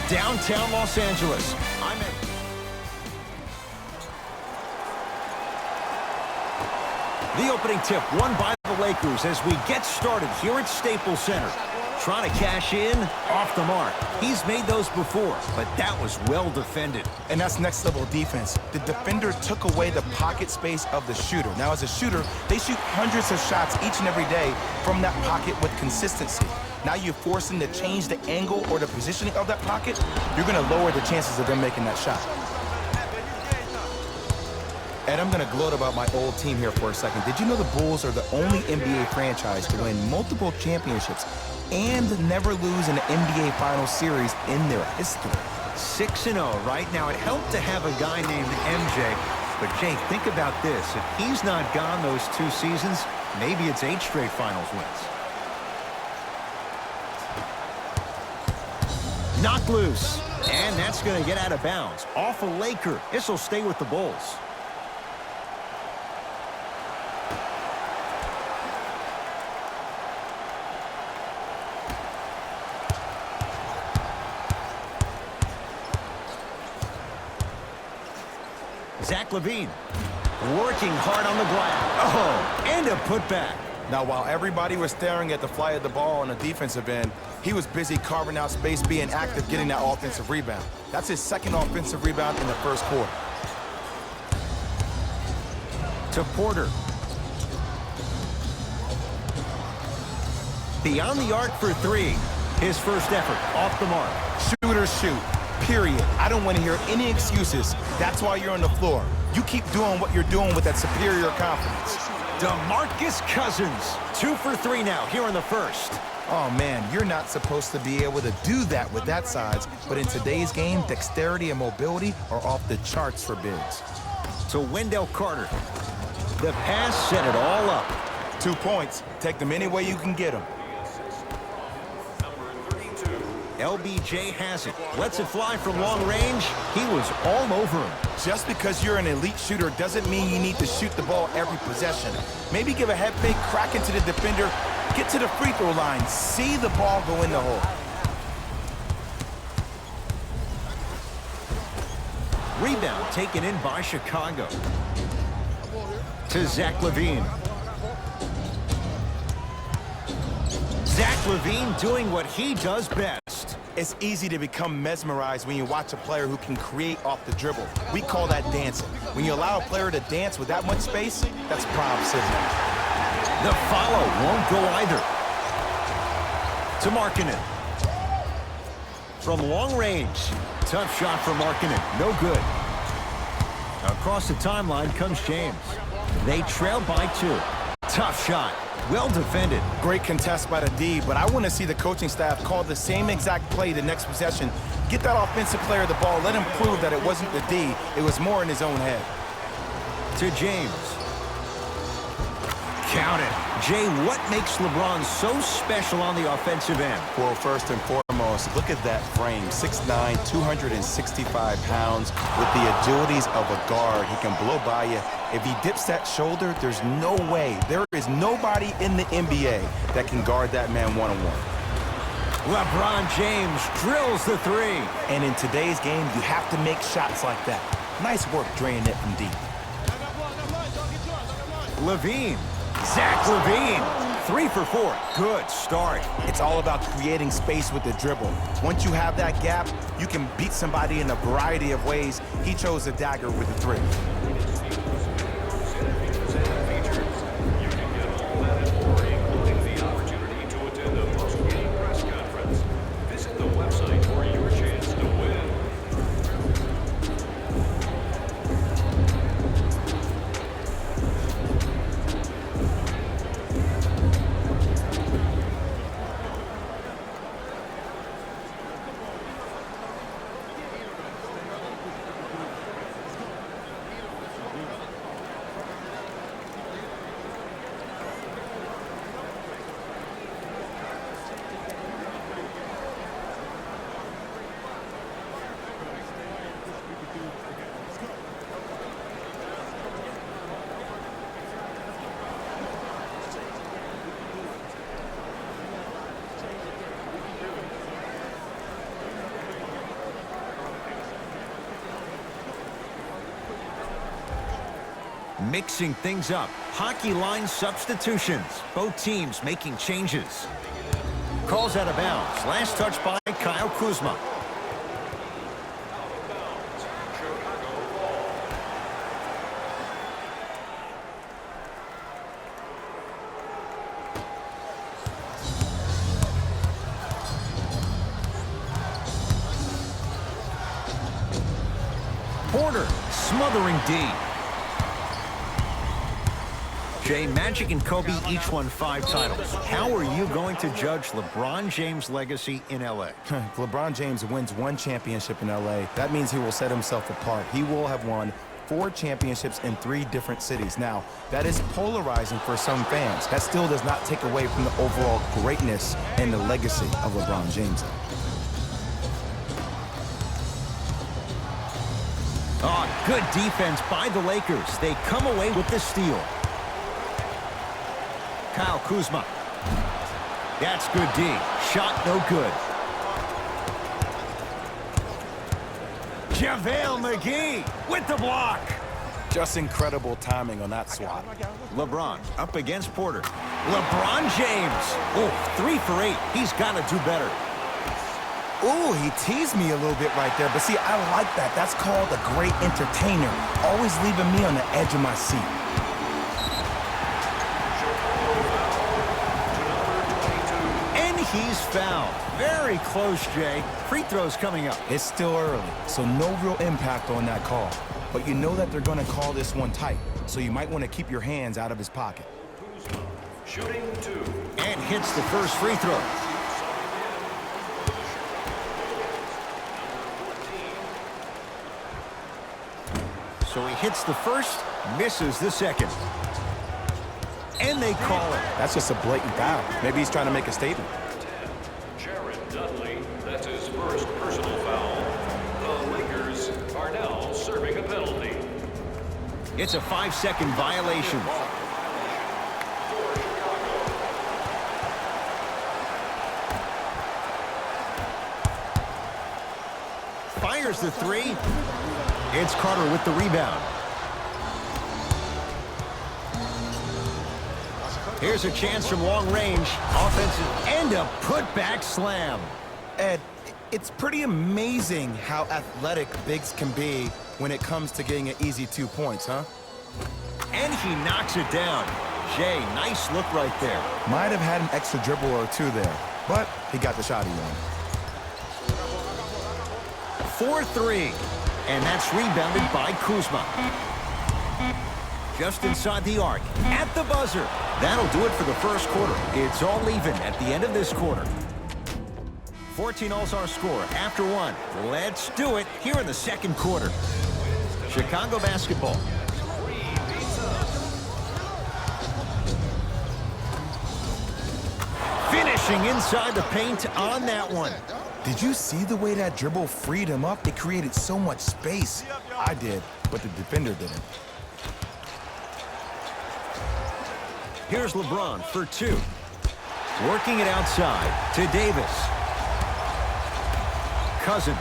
downtown Los Angeles. The opening tip won by the Lakers as we get started here at Staples Center. Trying to cash in, off the mark. He's made those before, but that was well defended. And that's next level defense. The defender took away the pocket space of the shooter. Now as a shooter, they shoot hundreds of shots each and every day from that pocket with consistency. Now you force them to change the angle or the positioning of that pocket, you're gonna lower the chances of them making that shot. And I'm gonna gloat about my old team here for a second. Did you know the Bulls are the only NBA franchise to win multiple championships and never lose an NBA Finals series in their history? 6-0 right now. It helped to have a guy named MJ. But, Jake, think about this. If he's not gone those 2 seasons, maybe it's 8 straight Finals wins. Knocked loose. And that's going to get out of bounds. Off a Laker. This will stay with the Bulls. Zach LaVine working hard on the glass. Oh, and a putback. Now, while everybody was staring at the flight of the ball on the defensive end, he was busy carving out space, being active, getting that offensive rebound. That's his second offensive rebound in the first quarter. To Porter. Beyond the arc for 3. His first effort off the mark. Shooters shoot. Period. I don't want to hear any excuses. That's why you're on the floor. You keep doing what you're doing with that superior confidence. DeMarcus Cousins, 2 for 3 now here in the first. Oh, man, you're not supposed to be able to do that with that size, but in today's game, dexterity and mobility are off the charts for bigs. To Wendell Carter. The pass set it all up. 2 points. Take them any way you can get them. LBJ has it. Lets it fly from long range. He was all over him. Just because you're an elite shooter doesn't mean you need to shoot the ball every possession. Maybe give a head fake, crack into the defender, get to the free throw line, see the ball go in the hole. Rebound taken in by Chicago. To Zach LaVine. Zach LaVine doing what he does best. It's easy to become mesmerized when you watch a player who can create off the dribble. We call that dancing. When you allow a player to dance with that much space, that's Bob Sidney. The follow won't go either. To Markkanen. From long range. Tough shot for Markkanen. No good. Across the timeline comes James. They trail by 2. Tough shot. Well defended. Great contest by the D, but I want to see the coaching staff call the same exact play the next possession. Get that offensive player the ball. Let him prove that it wasn't the D. It was more in his own head. To James. Count it. Jay, what makes LeBron so special on the offensive end? Well, first and foremost, look at that frame. 6'9", 265 pounds with the agilities of a guard. He can blow by you. If he dips that shoulder, there's no way. There is nobody in the NBA that can guard that man one-on-one. LeBron James drills the 3. And in today's game, you have to make shots like that. Nice work draining it from deep. LaVine. Zach LaVine. 3 for 4. Good start. It's all about creating space with the dribble. Once you have that gap, you can beat somebody in a variety of ways. He chose a dagger with the 3. Mixing things up. Hockey line substitutions. Both teams making changes. Calls out of bounds. Last touch by Kyle Kuzma. Porter smothering D. Jay, Magic and Kobe each won 5 titles. How are you going to judge LeBron James' legacy in L.A.? If LeBron James wins 1 championship in L.A., that means he will set himself apart. He will have won 4 championships in 3 different cities. Now, that is polarizing for some fans. That still does not take away from the overall greatness and the legacy of LeBron James. Oh, good defense by the Lakers. They come away with the steal. Kyle Kuzma. That's good D. Shot no good. JaVale McGee with the block. Just incredible timing on that swat. LeBron up against Porter. LeBron James. Oh, 3 for 8. He's got to do better. Ooh, he teased me a little bit right there. But see, I like that. That's called a great entertainer. Always leaving me on the edge of my seat. And he's fouled. Very close, Jay. Free throws coming up. It's still early, so no real impact on that call. But you know that they're going to call this one tight, so you might want to keep your hands out of his pocket. Shooting 2. And hits the first free throw. So he hits the first, misses the second. And they call it. That's just a blatant foul. Maybe he's trying to make a statement. Jared Dudley, that's his first personal foul. The Lakers are now serving a penalty. It's a 5-second violation. Fires the 3. It's Carter with the rebound. Here's a chance from long range. Offensive and a putback slam. Ed, it's pretty amazing how athletic bigs can be when it comes to getting an easy 2 points, huh? And he knocks it down. Jay, nice look right there. Might have had an extra dribble or 2 there, but he got the shot he wanted. 4-3. And that's rebounded by Kuzma. Just inside the arc. At the buzzer. That'll do it for the first quarter. It's all even at the end of this quarter. 14 all's our score after 1. Let's do it here in the second quarter. Chicago basketball. Finishing inside the paint on that one. Did you see the way that dribble freed him up? It created so much space. I did, but the defender didn't. Here's LeBron for 2. Working it outside to Davis. Cousins.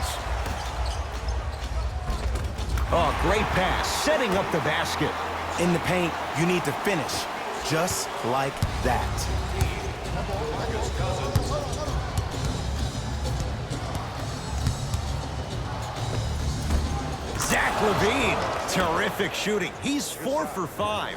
Oh, great pass. Setting up the basket. In the paint, you need to finish. Just like that. Zach LaVine. Terrific shooting. He's 4 for 5.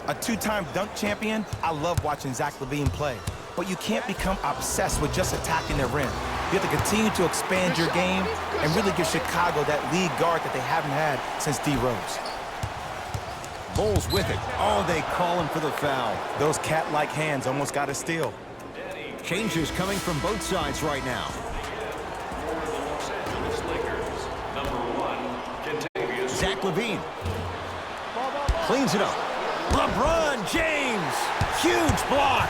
A 2-time dunk champion, I love watching Zach LaVine play. But you can't become obsessed with just attacking the rim. You have to continue to expand your game and really give Chicago that lead guard that they haven't had since D. Rose. Bulls with it. Oh, they call him for the foul. Those cat-like hands almost got a steal. Changes coming from both sides right now. Zach LaVine. Cleans it up. LeBron James. Huge block.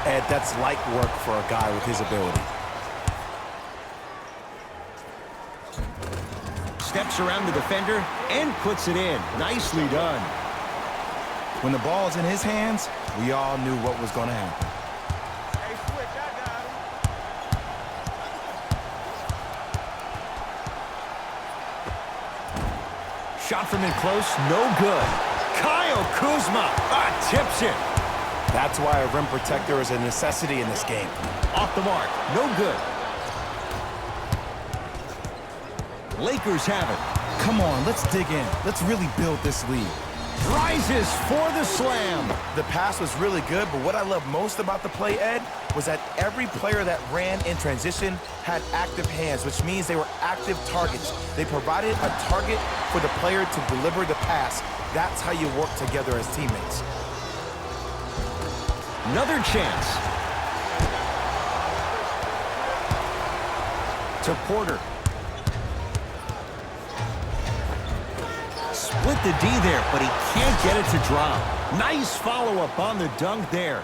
Ed, that's light work for a guy with his ability. Steps around the defender and puts it in. Nicely done. When the ball's in his hands, we all knew what was going to happen. Shot from in close, no good. Kyle Kuzma tips it. That's why a rim protector is a necessity in this game. Off the mark, no good. Lakers have it. Come on, let's dig in. Let's really build this lead. Rises for the slam. The pass was really good, but what I love most about the play, Ed, was that every player that ran in transition had active hands, which means they were active targets. They provided a target for the player to deliver the pass. That's how you work together as teammates. Another chance. To Porter. Split the D there, but he can't get it to drop. Nice follow-up on the dunk there.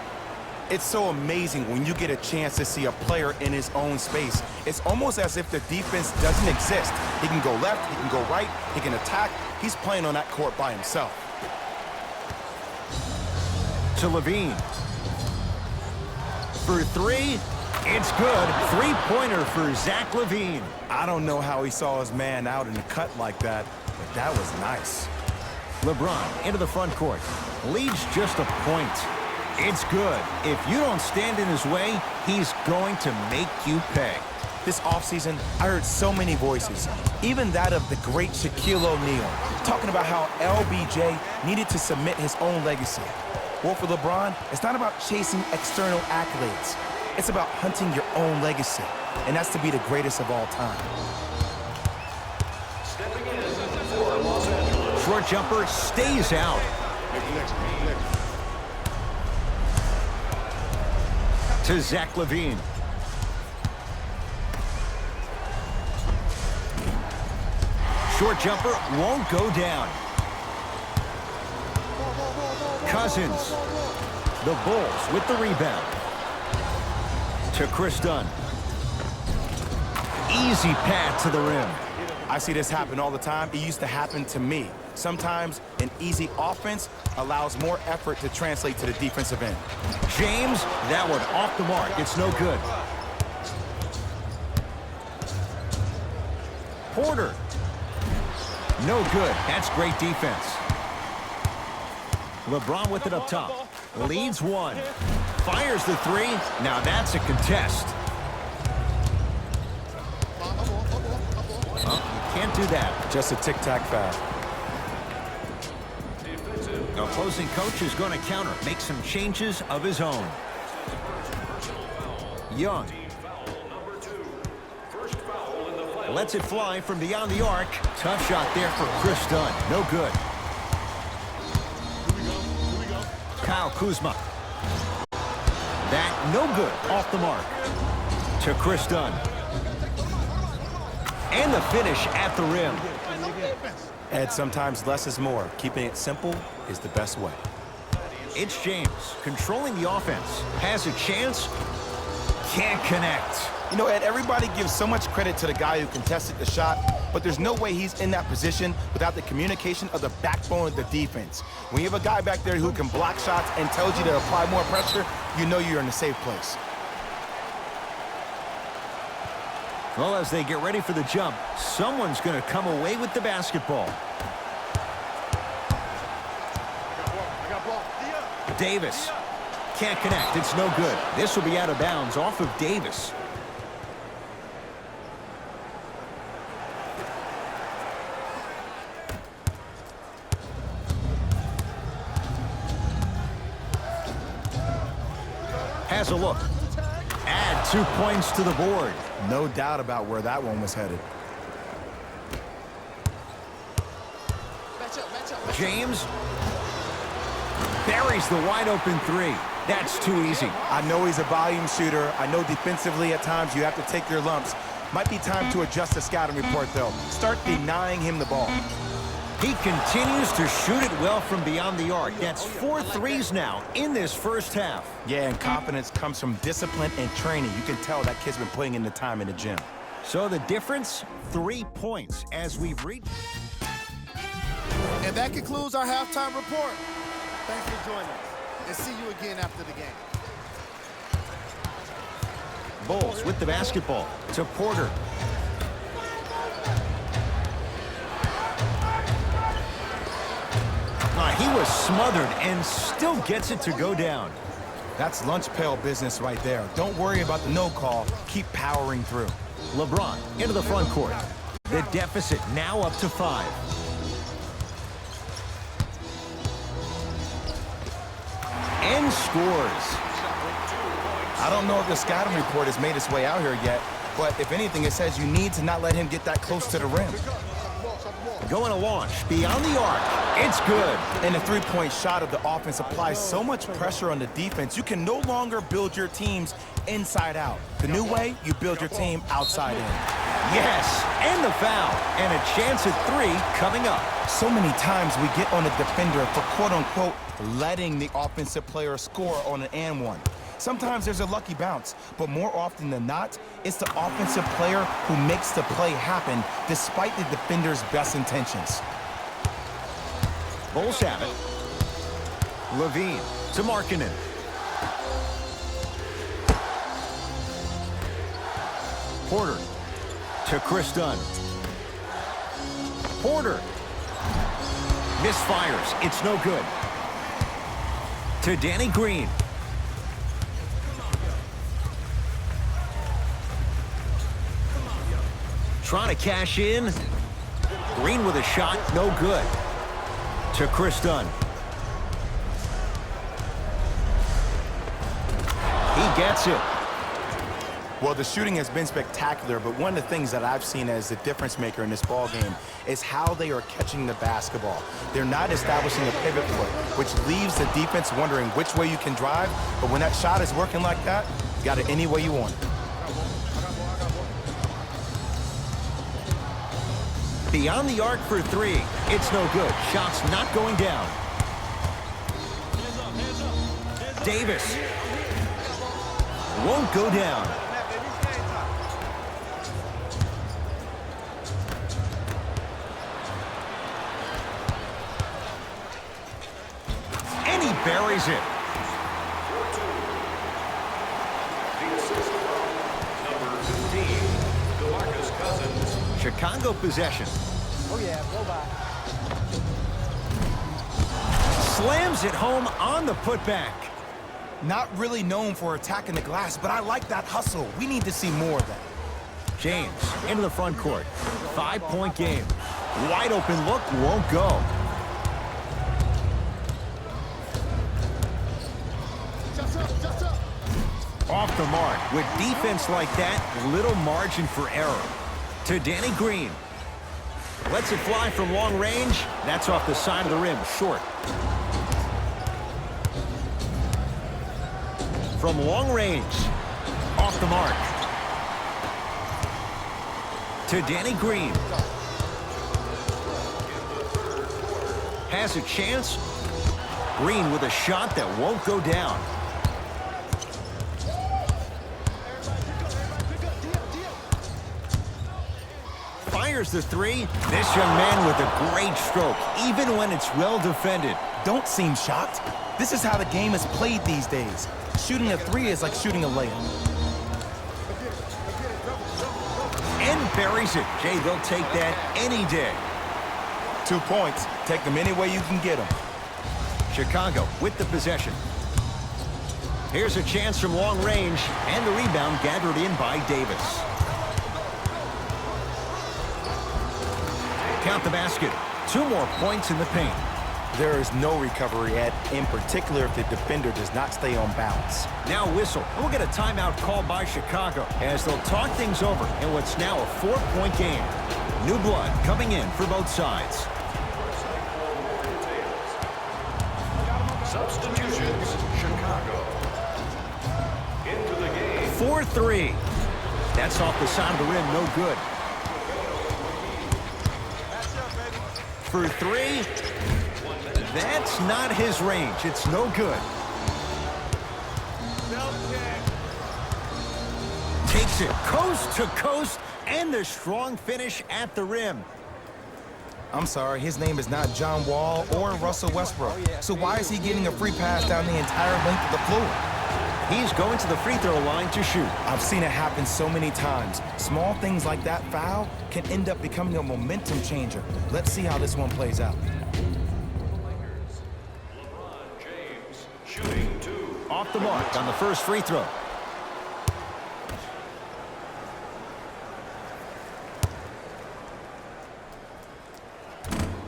It's so amazing when you get a chance to see a player in his own space. It's almost as if the defense doesn't exist. He can go left, he can go right, he can attack. He's playing on that court by himself. To Levine. For three, it's good. Three-pointer for Zach Levine. I don't know how he saw his man out in the cut like that, but that was nice. LeBron into the front court. Leads just a point. It's good. If you don't stand in his way, he's going to make you pay. This offseason, I heard so many voices, even that of the great Shaquille O'Neal, talking about how LBJ needed to submit his own legacy. Well, for LeBron, it's not about chasing external accolades. It's about hunting your own legacy, and that's to be the greatest of all time. Stepping in for Los Angeles. Short jumper stays out. To Zach Levine. Short jumper won't go down. Cousins. The Bulls with the rebound. To Chris Dunn. Easy path to the rim. I see this happen all the time. It used to happen to me. Sometimes an easy offense allows more effort to translate to the defensive end. James, that one off the mark. It's no good. Porter. No good. That's great defense. LeBron with it up top. Leads one. Fires the three. Now that's a contest. Oh, you can't do that. Just a tic-tac foul. The opposing coach is going to counter. Make some changes of his own. Young. Lets it fly from beyond the arc. Tough shot there for Chris Dunn. No good. Kyle Kuzma. That no good. Off the mark. To Chris Dunn. And the finish at the rim. Ed, sometimes less is more. Keeping it simple is the best way. It's James controlling the offense. Has a chance. Can't connect. You know, Ed, everybody gives so much credit to the guy who contested the shot, but there's no way he's in that position without the communication of the backbone of the defense. When you have a guy back there who can block shots and tells you to apply more pressure, you know you're in a safe place. Well, as they get ready for the jump, someone's going to come away with the basketball. Davis. Can't connect. It's no good. This will be out of bounds off of Davis. Has a look. Add 2 points to the board. No doubt about where that one was headed. James buries the wide open three. That's too easy. I know he's a volume shooter. I know defensively at times you have to take your lumps. Might be time to adjust the scouting report, though. Start denying him the ball. He continues to shoot it well from beyond the arc. That's 4 threes now in this first half. Yeah, and confidence comes from discipline and training. You can tell that kid's been putting in the time in the gym. So the difference, 3 points as we've reached. And that concludes our halftime report. Thanks for joining us, and see you again after the game. Bulls with the basketball to Porter. He was smothered and still gets it to go down. That's lunch pail business right there. Don't worry about the no call. Keep powering through. LeBron into the front court. The deficit now up to 5. And scores. I don't know if the scouting report has made its way out here yet, but if anything, it says you need to not let him get that close to the rim. Going to launch beyond the arc. It's good. And the three-point shot of the offense applies so much pressure on the defense, you can no longer build your teams inside out. The new way, you build your team outside in. Yes, and the foul. And a chance at 3 coming up. So many times we get on a defender for quote-unquote letting the offensive player score on an and one. Sometimes there's a lucky bounce, but more often than not, it's the offensive player who makes the play happen despite the defender's best intentions. Bulls have it. Levine to Markkanen. Porter to Chris Dunn. Porter. Misfires. It's no good. To Danny Green. Trying to cash in. Green with a shot, no good. To Chris Dunn. He gets it. Well, the shooting has been spectacular, but one of the things that I've seen as the difference maker in this ball game is how they are catching the basketball. They're not establishing a pivot foot, which leaves the defense wondering which way you can drive, but when that shot is working like that, you got it any way you want. Beyond the arc for 3. It's no good. Shot's not going down. Davis. Won't go down. And he buries it. The assist from number 15, DeMarcus Cousins. Chicago possession. Oh yeah, go by. Slams it home on the putback. Not really known for attacking the glass, but I like that hustle. We need to see more of that. James into the front court. 5-point game. Wide open look, won't go. Off the mark. With defense like that, little margin for error. To Danny Green. Lets it fly from long range. That's off the side of the rim, short. From long range. Off the mark. To Danny Green. Has a chance. Green with a shot that won't go down. Fires the 3. This young man with a great stroke, even when it's well defended. Don't seem shocked. This is how the game is played these days. Shooting a 3 is like shooting a layup. And buries it. Jay, they'll take that any day. 2 points. Take them any way you can get them. Chicago with the possession. Here's a chance from long range, and the rebound gathered in by Davis. Count the basket. 2 more points in the paint. There is no recovery, Ed, in particular if the defender does not stay on balance. Now whistle. We'll get a timeout called by Chicago as they'll talk things over in what's now a 4-point game. New blood coming in for both sides. Substitutions, Chicago. Into the game. 4-3. That's off the side of the rim, no good. For 3. That's not his range. It's no good. Takes it coast to coast, and the strong finish at the rim. I'm sorry, his name is not John Wall or Russell Westbrook. So why is he getting a free pass down the entire length of the floor? He's going to the free throw line to shoot. I've seen it happen so many times. Small things like that foul can end up becoming a momentum changer. Let's see how this one plays out. off the mark on the first free throw.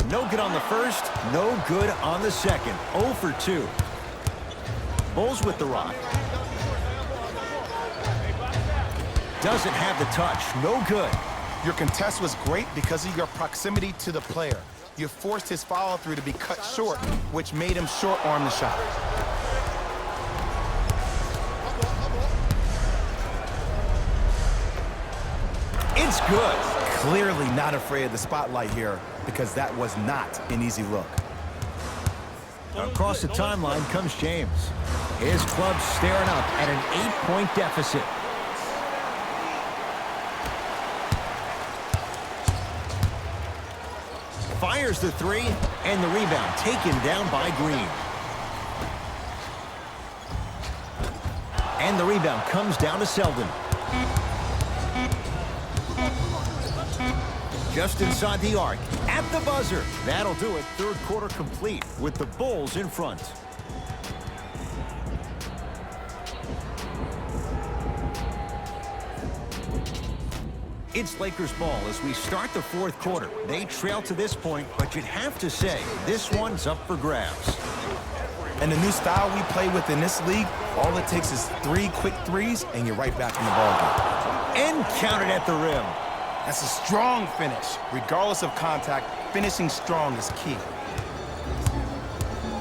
No good on the first, no good on the second. 0 for 2. Bulls with the rock. Doesn't have the touch, no good. Your contest was great because of your proximity to the player. You forced his follow-through to be cut short, which made him short-arm the shot. It's good. Clearly not afraid of the spotlight here because that was not an easy look. Across the timeline comes James. His club's staring up at an 8-point deficit. Fires the three, and the rebound taken down by Green. And the rebound comes down to Selden. Just inside the arc, at the buzzer. That'll do it. Third quarter complete with the Bulls in front. It's Lakers ball as we start the fourth quarter. They trail to this point, but you'd have to say this one's up for grabs. And the new style we play with in this league, all it takes is 3 quick threes, and you're right back in the ballgame. And counted at the rim. That's a strong finish. Regardless of contact, finishing strong is key.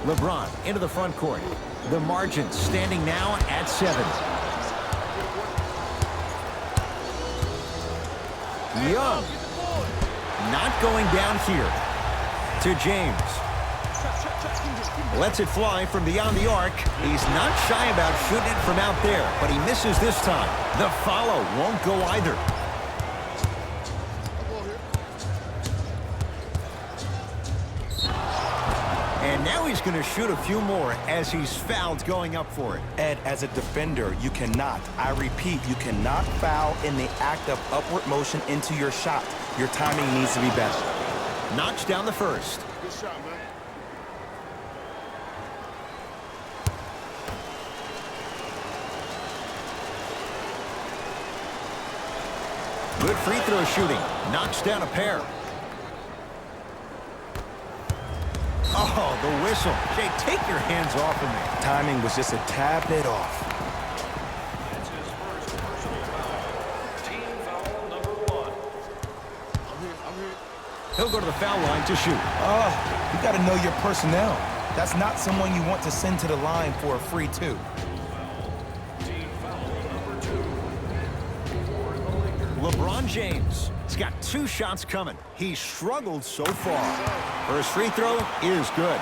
LeBron into the front court. The margin standing now at 7. Young. Not going down here. To James. Lets it fly from beyond the arc. He's not shy about shooting it from out there, but he misses this time. The follow won't go either. And now he's going to shoot a few more as he's fouled going up for it. Ed, as a defender, you cannot, I repeat, you cannot foul in the act of upward motion into your shot. Your timing needs to be better. Knocks down the first. Good shot, man. Good free throw shooting. Knocks down a pair. Oh, the whistle. Jay, take your hands off of me. Timing was just a tad bit off. That's his first personal foul. Team foul number 1. I'm here. He'll go to the foul line to shoot. Oh, you got to know your personnel. That's not someone you want to send to the line for a free 2. Team foul number 2 for the Lakers. LeBron James. He's got 2 shots coming. He's struggled so far. First free throw is good.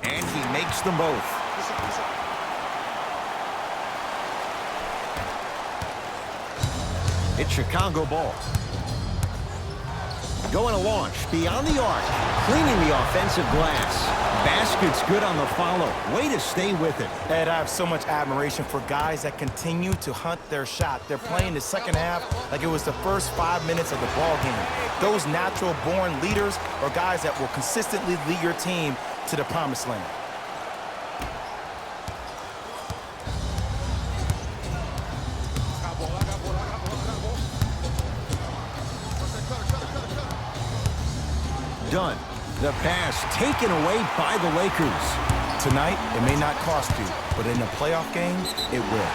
And he makes them both. It's Chicago ball. Going to launch beyond the arc, cleaning the offensive glass. Basket's good on the follow. Way to stay with it. Ed, I have so much admiration for guys that continue to hunt their shot. They're playing the second half like it was the first 5 minutes of the ball game. Those natural-born leaders are guys that will consistently lead your team to the promised land. Done. The pass taken away by the Lakers. Tonight, it may not cost you, but in a playoff game, it will.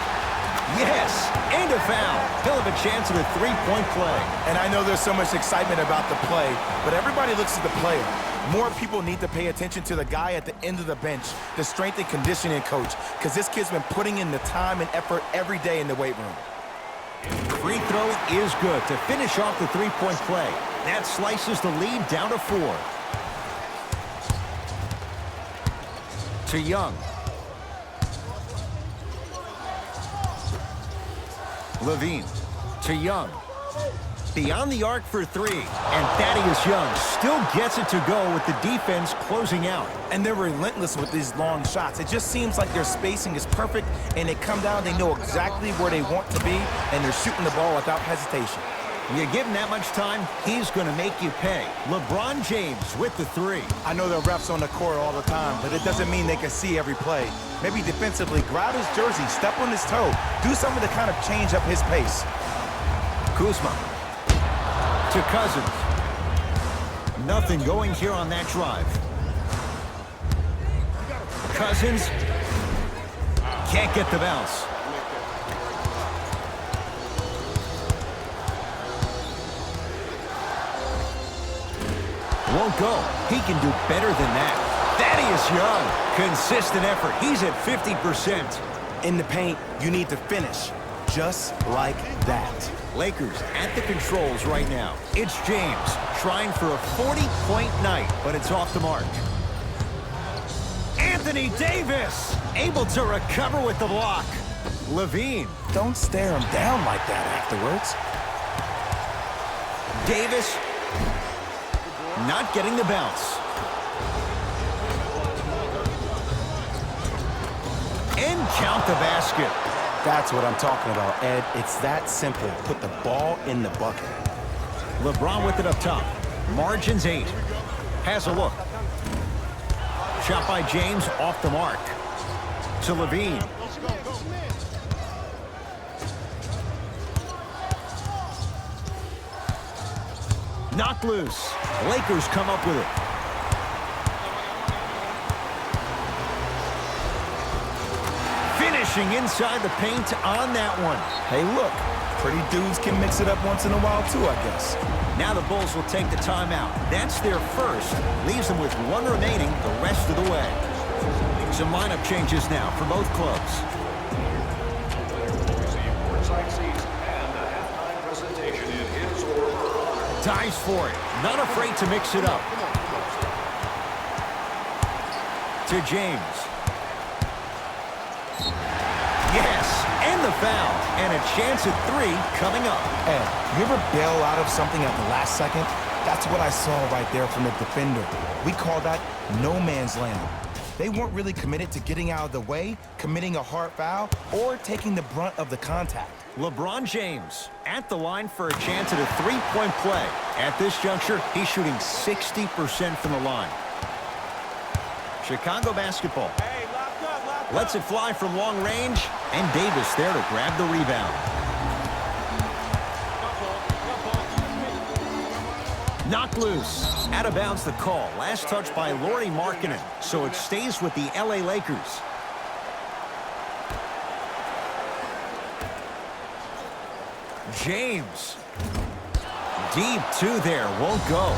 Yes, and a foul. He'll have a chance at a 3-point play. And I know there's so much excitement about the play, but everybody looks at the player. More people need to pay attention to the guy at the end of the bench, the strength and conditioning coach, because this kid's been putting in the time and effort every day in the weight room. Free throw is good to finish off the 3-point play. That slices the lead down to 4. To Young. Levine. To Young. Beyond the arc for 3. And Thaddeus Young still gets it to go with the defense closing out. And they're relentless with these long shots. It just seems like their spacing is perfect, and they come down, they know exactly where they want to be, and they're shooting the ball without hesitation. You give him that much time, he's going to make you pay. LeBron James with the three. I know the refs on the court all the time, but it doesn't mean they can see every play. Maybe defensively, grab his jersey, step on his toe, do something to kind of change up his pace. Kuzma to Cousins. Nothing going here on that drive. Cousins can't get the bounce. Won't go. He can do better than that. Thaddeus Young, consistent effort. He's at 50%. In the paint, you need to finish, just like that. Lakers at the controls right now. It's James trying for a 40-point night, but it's off the mark. Anthony Davis able to recover with the block. Levine. Don't stare him down like that afterwards. Davis not getting the bounce. And count the basket. That's what I'm talking about, Ed. It's that simple. Put the ball in the bucket. LeBron with it up top. Margins 8. Has a look. Shot by James off the mark. To Levine. Knocked loose. Lakers come up with it. Finishing inside the paint on that one. Hey, look. Pretty dudes can mix it up once in a while, too, I guess. Now the Bulls will take the timeout. That's their first. Leaves them with one remaining the rest of the way. Some lineup changes now for both clubs. Dives for it. Not afraid to mix it up. To James. Yes, and the foul. And a chance at 3 coming up. Ed, you ever bail out of something at the last second? That's what I saw right there from the defender. We call that no man's land. They weren't really committed to getting out of the way, committing a hard foul, or taking the brunt of the contact. LeBron James at the line for a chance at a 3-point play. At this juncture, he's shooting 60% from the line. Chicago basketball. Lets it fly from long range, and Davis there to grab the rebound. Knocked loose. Out of bounds the call. Last touch by Lauri Markkanen, so it stays with the LA Lakers. James. Deep 2 there. Won't go.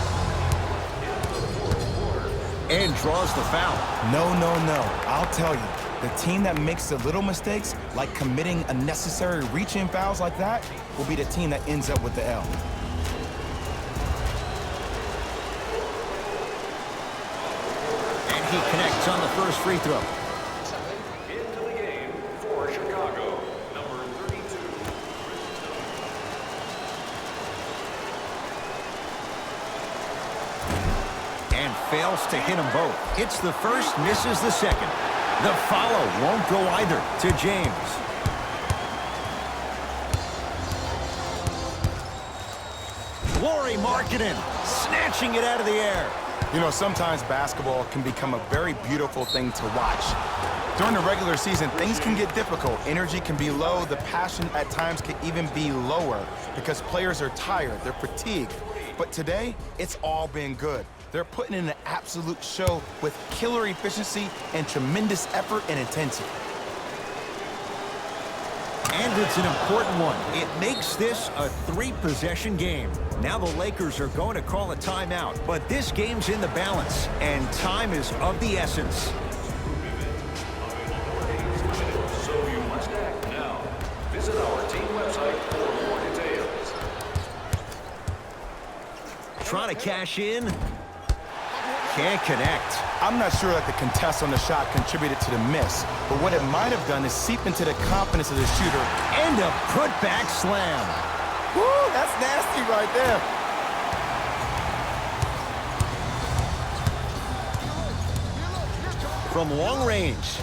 And draws the foul. No. I'll tell you. The team that makes the little mistakes, like committing unnecessary reach-in fouls like that, will be the team that ends up with the L. And he connects on the first free throw. Into the game for Chicago, number 32. And fails to hit them both. Hits the first, misses the second. The follow won't go either to James. Lauri Markkanen snatching it out of the air. You know, sometimes basketball can become a very beautiful thing to watch. During the regular season, things can get difficult. Energy can be low. The passion at times can even be lower because players are tired. They're fatigued. But today, it's all been good. They're putting in an absolute show with killer efficiency and tremendous effort and intensity. And it's an important one. It makes this a 3-possession game. Now the Lakers are going to call a timeout, but this game's in the balance, and time is of the essence. So you must act now. Visit our team website for more details. Trying to cash in. Can't connect. I'm not sure that the contest on the shot contributed to the miss, but what it might have done is seep into the confidence of the shooter. And a put-back slam. Woo, that's nasty right there. From long range.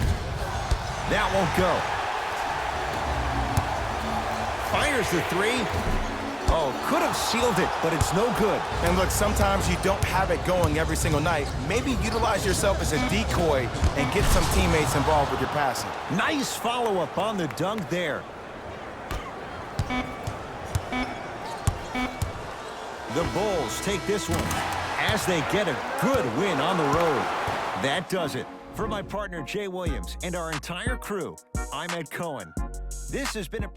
That won't go. Fires the 3. Oh, could have sealed it, but it's no good. And look, sometimes you don't have it going every single night. Maybe utilize yourself as a decoy and get some teammates involved with your passing. Nice follow-up on the dunk there. The Bulls take this one as they get a good win on the road. That does it. For my partner, Jay Williams, and our entire crew, I'm Ed Cohen. This has been a